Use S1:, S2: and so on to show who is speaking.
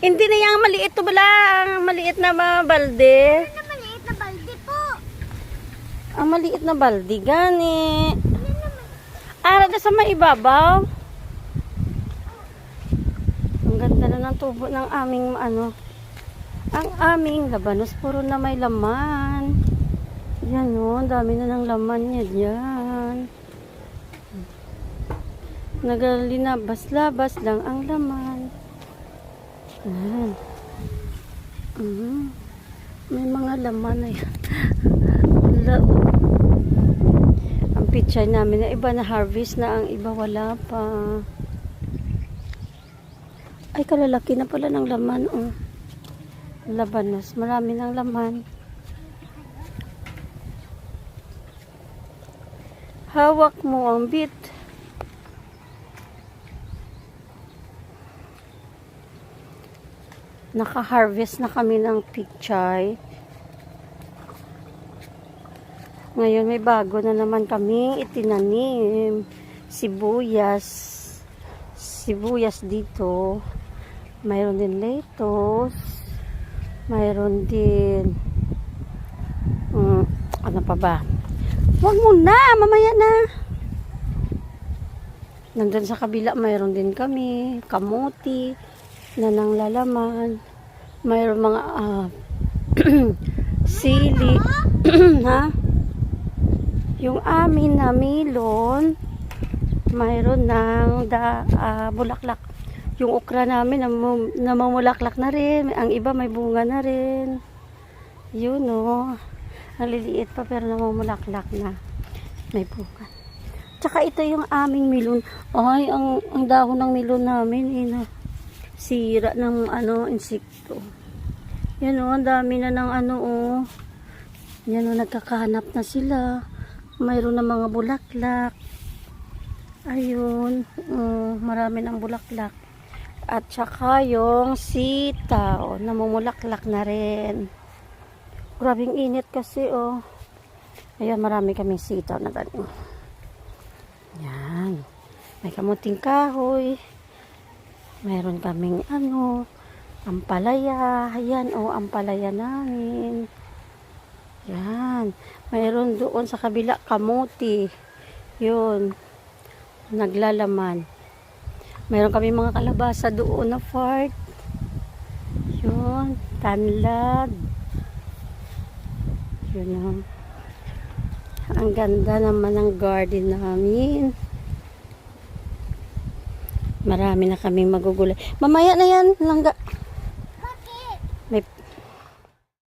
S1: Hindi na yung maliit to bala. Ang maliit na balde.
S2: Ano na maliit na balde po?
S1: Ang maliit na balde, gani. Ara na sa maibabaw. Ang ganda na ng tubo ng aming ang aming labanos. Puro na may laman. Yan o, dami na ng laman niya dyan. Nagalinabas-labas lang ang laman. Ayan. May mga laman na yan. Ang pichay namin na iba na harvest na, ang iba wala pa. Ay, kalalaki na pala ng laman. Oh. Labanos. Marami ng laman. Hawak mo ang bit. Naka-harvest na kami ng pichay. Ngayon may bago na naman kami itinanim. Sibuyas. Sibuyas dito. Mayroon din lettuce. Mayroon din ano pa ba? Huwag mo na! Mamaya na! Nandun sa kabila mayroon din kami. Kamuti na nang lalaman. Mayroon mga sili. Ha? Yung amin na melon, mayroon ng bulaklak. Yung okra namin namumulaklak na rin. Ang iba may bunga na rin. Yun o. Ang liliit pa pero namumulaklak na. May bunga. Tsaka ito yung aming melon. Ay, ang dahon ng melon namin sira ng insekto. Yan o, ang dami na ng yan o, nagkakahanap na sila. Mayroon na mga bulaklak. Ayun, marami ng bulaklak. At saka yung sitaw, namumulaklak na rin. Grabing init kasi Ayan, marami kaming sitaw na ganun. Yan. May kamuting kahoy. Mayroon kaming ampalaya. Ayan ampalaya namin. Yan. Mayroon doon sa kabila kamuti. Yun. Naglalaman. Mayroon kami mga kalabasa doon na part. Yun. Tanlad. Yun ang ganda naman ng garden namin. Marami na kaming magugulay. Mamaya na yan, langga.
S2: Bakit?